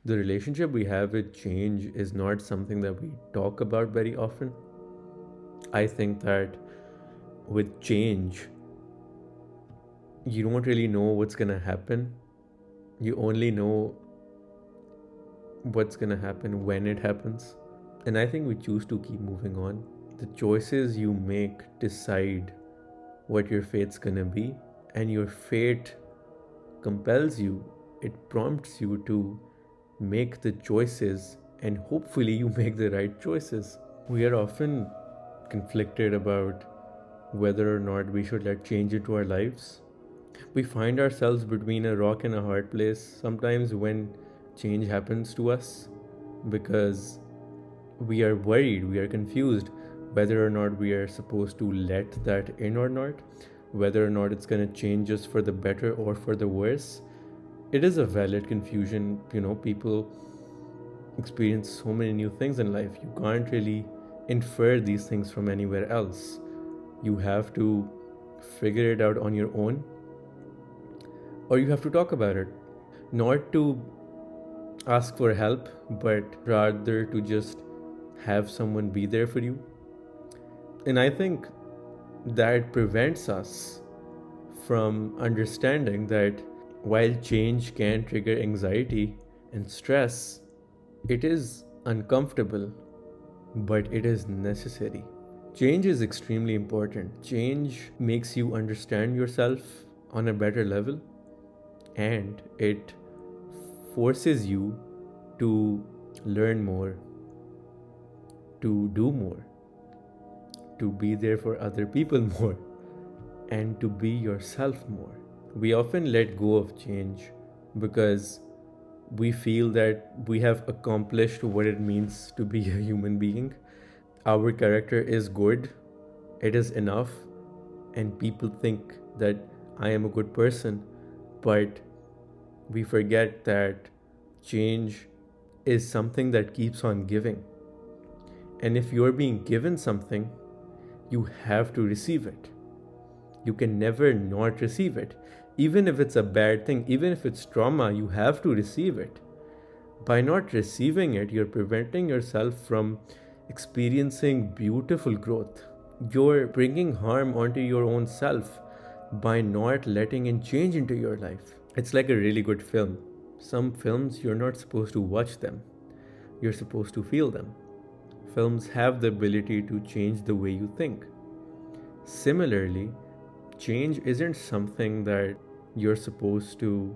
The relationship we have with change is not something that we talk about very often. I think that with change, you don't really know what's going to happen. You only know what's going to happen when it happens. And I think we choose to keep moving on. The choices you make decide what your fate's going to be, and your fate compels you, it prompts you to make the choices, and hopefully, you make the right choices. We are often conflicted about whether or not we should let change into our lives. We find ourselves between a rock and a hard place sometimes when change happens to us because we are worried, we are confused whether or not we are supposed to let that in or not, whether or not it's going to change us for the better or for the worse. It is a valid confusion. People experience so many new things in life. You can't really infer these things from anywhere else. You have to figure it out on your own, or you have to talk about it. Not to ask for help, but rather to just have someone be there for you. And I think that prevents us from understanding that while change can trigger anxiety and stress, it is uncomfortable, but it is necessary. Change is extremely important. Change makes you understand yourself on a better level, and it forces you to learn more, to do more, to be there for other people more, and to be yourself more. We often let go of change because we feel that we have accomplished what it means to be a human being. Our character is good, it is enough, and people think that I am a good person, but we forget that change is something that keeps on giving. And if you're being given something, you have to receive it. You can never not receive it. Even if it's a bad thing, even if it's trauma, you have to receive it. By not receiving it, you're preventing yourself from experiencing beautiful growth. You're bringing harm onto your own self by not letting in change into your life. It's like a really good film. Some films, you're not supposed to watch them, you're supposed to feel them. Films have the ability to change the way you think. Similarly, change isn't something that you're supposed to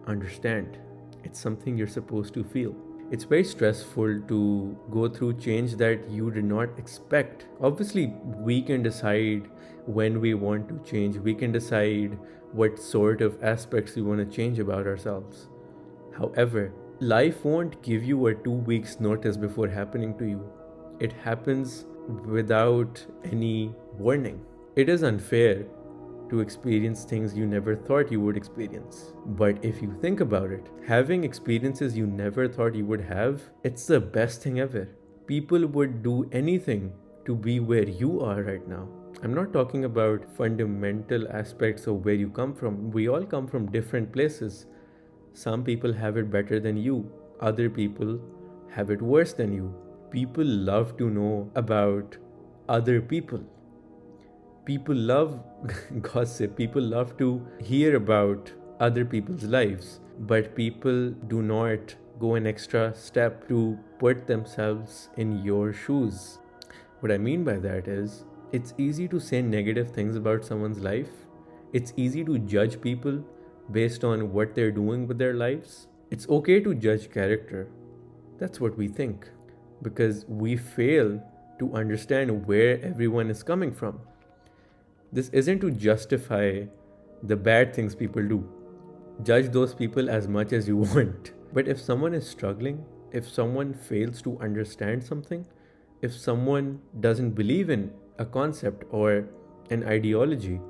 understand, it's something you're supposed to feel. It's very stressful to go through change that you did not expect. Obviously, we can decide when we want to change, we can decide what sort of aspects we want to change about ourselves. However, life won't give you a 2 weeks notice before happening to you. It happens without any warning. It is unfair to experience things you never thought you would experience. But if you think about it, having experiences you never thought you would have, it's the best thing ever. People would do anything to be where you are right now. I'm not talking about fundamental aspects of where you come from. We all come from different places. Some people have it better than you, other people have it worse than you. People love to know about other people. People love gossip. People love to hear about other people's lives. But people do not go an extra step to put themselves in your shoes. What I mean by that is, it's easy to say negative things about someone's life. It's easy to judge people based on what they're doing with their lives. It's okay to judge character. That's what we think. Because we fail to understand where everyone is coming from. This isn't to justify the bad things people do. Judge those people as much as you want. But if someone is struggling, if someone fails to understand something, if someone doesn't believe in a concept or an ideology,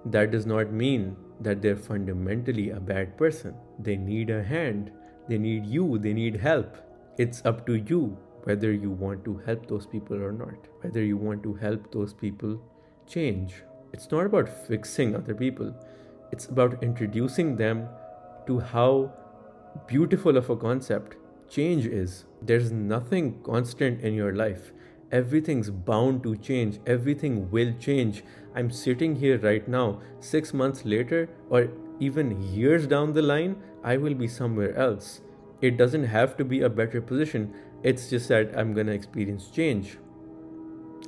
that does not mean that they're fundamentally a bad person. They need a hand, they need you, they need help. It's up to you whether you want to help those people or not, whether you want to help those people change. It's not about fixing other people, it's about introducing them to how beautiful of a concept change is. There's nothing constant in your life. Everything's bound to change. Everything will change. I'm sitting here right now, 6 months later, or even years down the line, I will be somewhere else. It doesn't have to be a better position. It's just that I'm gonna experience change.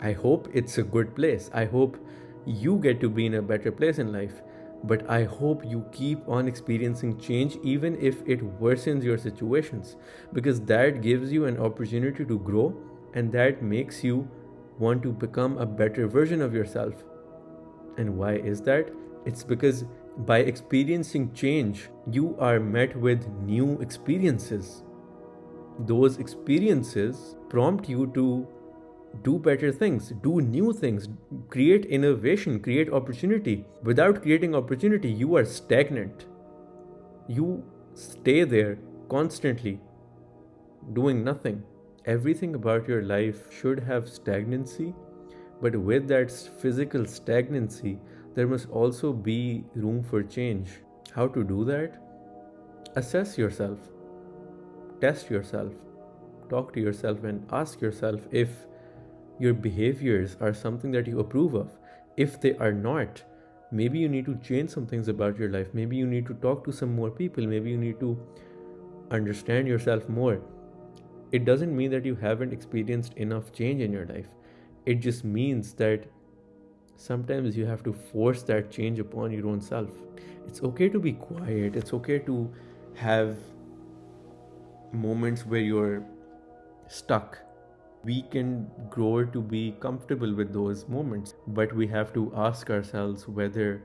I hope it's a good place. I hope you get to be in a better place in life. But I hope you keep on experiencing change even if it worsens your situations, because that gives you an opportunity to grow and that makes you want to become a better version of yourself. And why is that? It's because by experiencing change, you are met with new experiences. Those experiences prompt you to do better things, do new things, create innovation, create opportunity. Without creating opportunity, you are stagnant. You stay there constantly doing nothing. Everything about your life should have stagnancy, but with that physical stagnancy, there must also be room for change. How to do that? Assess yourself, test yourself, talk to yourself, and ask yourself if your behaviors are something that you approve of. If they are not, maybe you need to change some things about your life. Maybe you need to talk to some more people. Maybe you need to understand yourself more. It doesn't mean that you haven't experienced enough change in your life. It just means that sometimes you have to force that change upon your own self. It's okay to be quiet. It's okay to have moments where you're stuck. We can grow to be comfortable with those moments, but we have to ask ourselves whether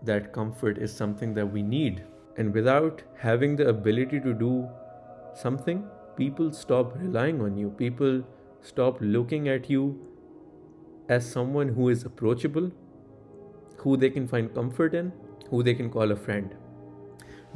that comfort is something that we need. And without having the ability to do something, people stop relying on you. People stop looking at you as someone who is approachable, who they can find comfort in, who they can call a friend.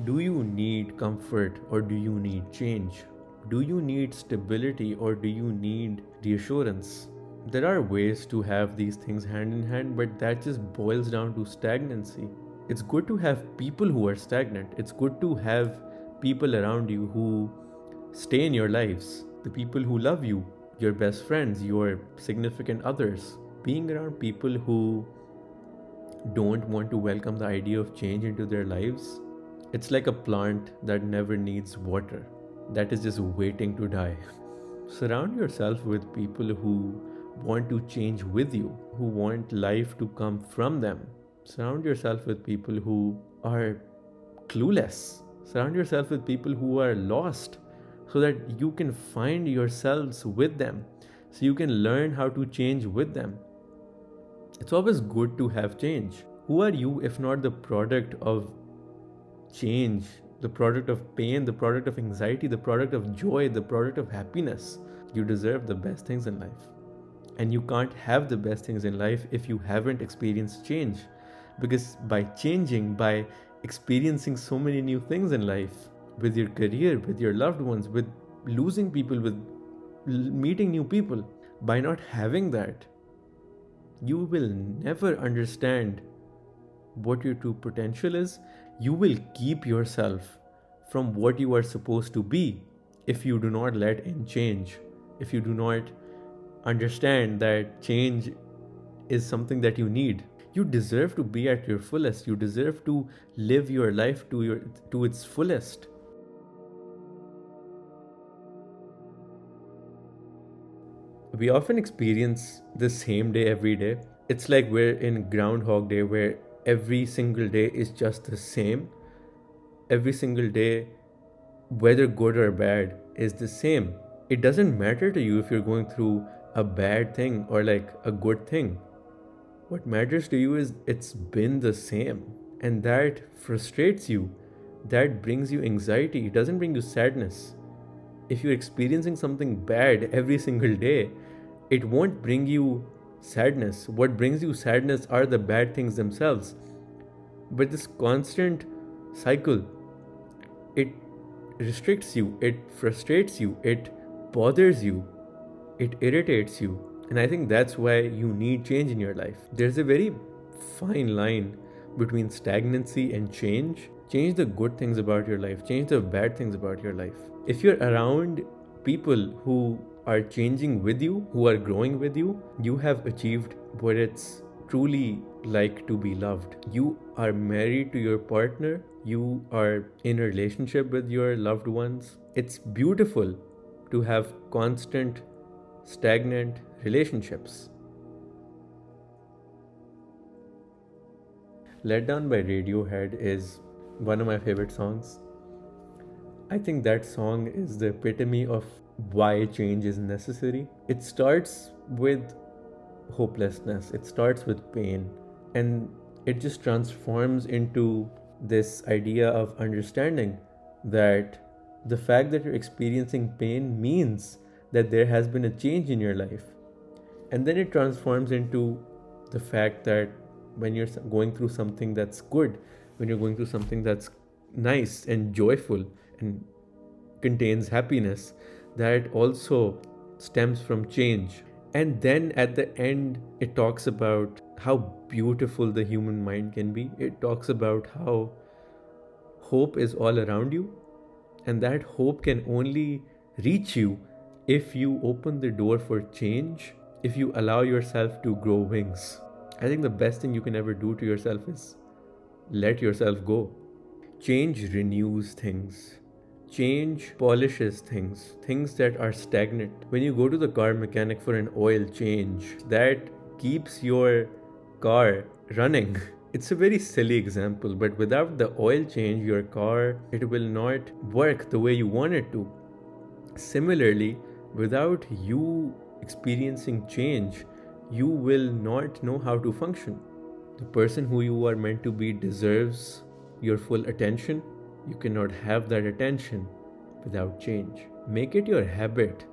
Do you need comfort or do you need change? Do you need stability or do you need reassurance? There are ways to have these things hand in hand, but that just boils down to stagnancy. It's good to have people who are stagnant. It's good to have people around you who stay in your lives, the people who love you, your best friends, your significant others. Being around people who don't want to welcome the idea of change into their lives, it's like a plant that never needs water, that is just waiting to die. Surround yourself with people who want to change with you, who want life to come from them. Surround yourself with people who are clueless. Surround yourself with people who are lost so that you can find yourselves with them, so you can learn how to change with them. It's always good to have change. Who are you if not the product of change, the product of pain, the product of anxiety, the product of joy, the product of happiness? You deserve the best things in life. And you can't have the best things in life if you haven't experienced change. Because by changing, by experiencing so many new things in life, with your career, with your loved ones, with losing people, with meeting new people, by not having that, you will never understand what your true potential is. You will keep yourself from what you are supposed to be if you do not let in change, if you do not understand that change is something that you need. You deserve to be at your fullest. You deserve to live your life to its fullest. We often experience the same day every day. It's like we're in Groundhog Day, where every single day is just the same. Every single day, whether good or bad, is the same. It doesn't matter to you if you're going through a bad thing or like a good thing. What matters to you is it's been the same. And that frustrates you. That brings you anxiety. It doesn't bring you sadness. If you're experiencing something bad every single day, it won't bring you sadness. What brings you sadness are the bad things themselves. But this constant cycle, it restricts you, it frustrates you, it bothers you, it irritates you. And I think that's why you need change in your life. There's a very fine line between stagnancy and change. Change the good things about your life, change the bad things about your life. If you're around people who are changing with you, who are growing with you, you have achieved what it's truly like to be loved. You are married to your partner, you are in a relationship with your loved ones. It's beautiful to have constant stagnant relationships. Let Down by Radiohead is one of my favorite songs. I think that song is the epitome of why change is necessary. It starts with hopelessness, it starts with pain, and it just transforms into this idea of understanding that the fact that you're experiencing pain means that there has been a change in your life. And then it transforms into the fact that when you're going through something that's good, when you're going through something that's nice and joyful and contains happiness, that also stems from change. And then at the end, it talks about how beautiful the human mind can be. It talks about how hope is all around you, and that hope can only reach you if you open the door for change, if you allow yourself to grow wings. I think the best thing you can ever do to yourself is let yourself go. Change renews things. Change polishes things, things that are stagnant. When you go to the car mechanic for an oil change, that keeps your car running. It's a very silly example, but without the oil change, your car, it will not work the way you want it to. Similarly, without you experiencing change, you will not know how to function. The person who you are meant to be deserves your full attention. You cannot have that attention without change. Make it your habit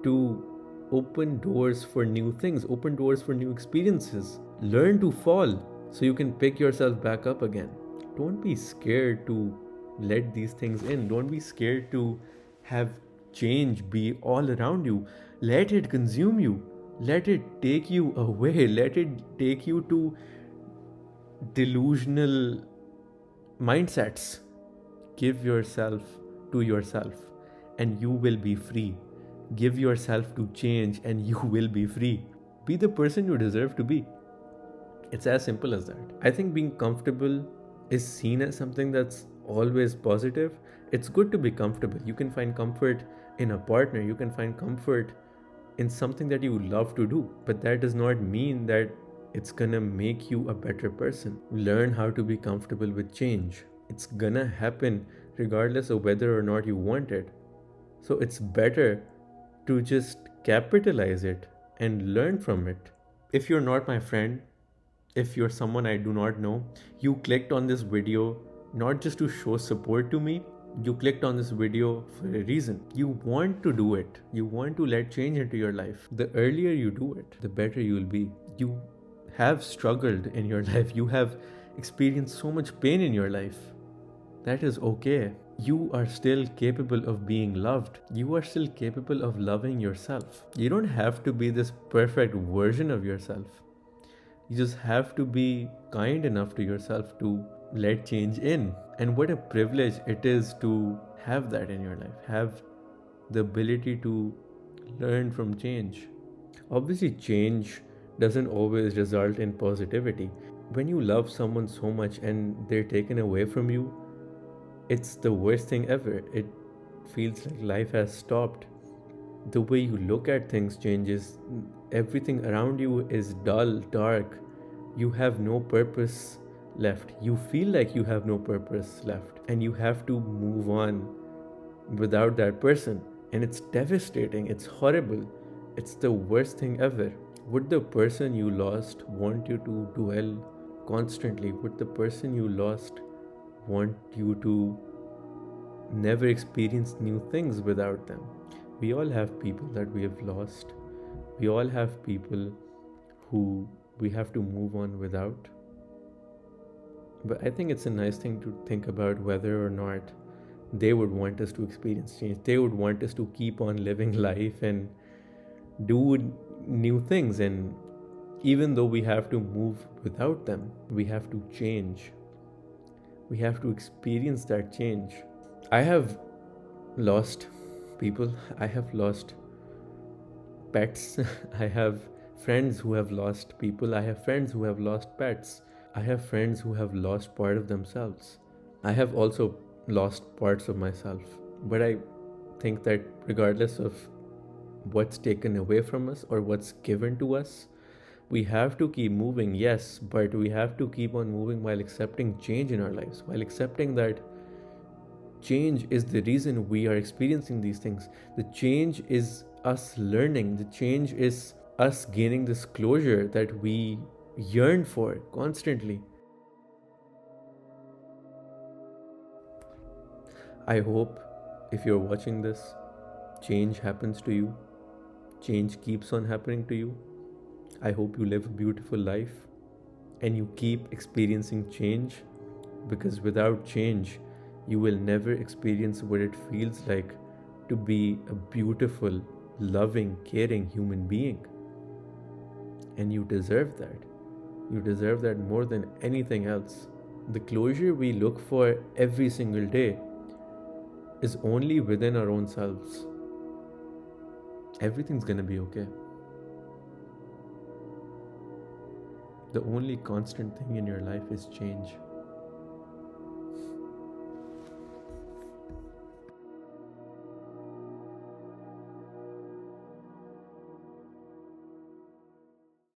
to open doors for new things, open doors for new experiences. Learn to fall so you can pick yourself back up again. Don't be scared to let these things in. Don't be scared to have change be all around you. Let it consume you. Let it take you away. Let it take you to delusional mindsets. Give yourself to yourself and you will be free. Give yourself to change and you will be free. Be the person you deserve to be. It's as simple as that. I think being comfortable is seen as something that's always positive. It's good to be comfortable. You can find comfort in a partner. You can find comfort in something that you love to do. But that does not mean that it's gonna make you a better person. Learn how to be comfortable with change. It's gonna happen regardless of whether or not you want it. So it's better to just capitalize it and learn from it. If you're not my friend, if you're someone I do not know, you clicked on this video not just to show support to me, you clicked on this video for a reason. You want to do it. You want to let change into your life. The earlier you do it, the better you will be. You have struggled in your life. You have experienced so much pain in your life. That is okay. You are still capable of being loved. You are still capable of loving yourself. You don't have to be this perfect version of yourself. You just have to be kind enough to yourself to let change in. And what a privilege it is to have that in your life. Have the ability to learn from change. Obviously, change doesn't always result in positivity. When you love someone so much and they're taken away from you, it's the worst thing ever. It feels like life has stopped. The way you look at things changes. Everything around you is dull, dark. You have no purpose left. You feel like you have no purpose left. And you have to move on without that person. And it's devastating. It's horrible. It's the worst thing ever. Would the person you lost want you to dwell constantly? Would the person you lost want you to never experience new things without them? We all have people that we have lost. We all have people who we have to move on without. But I think it's a nice thing to think about whether or not they would want us to experience change. They would want us to keep on living life and do new things. And even though we have to move without them, we have to change. We have to experience that change. I have lost people. I have lost pets. I have friends who have lost people. I have friends who have lost pets. I have friends who have lost part of themselves. I have also lost parts of myself. But I think that regardless of what's taken away from us or what's given to us, we have to keep moving, yes, but we have to keep on moving while accepting change in our lives, while accepting that change is the reason we are experiencing these things. The change is us learning, the change is us gaining this closure that we yearn for constantly. I hope if you're watching this, change happens to you, change keeps on happening to you. I hope you live a beautiful life and you keep experiencing change, because without change, you will never experience what it feels like to be a beautiful, loving, caring human being. And you deserve that. You deserve that more than anything else. The closure we look for every single day is only within our own selves. Everything's gonna be okay. The only constant thing in your life is change.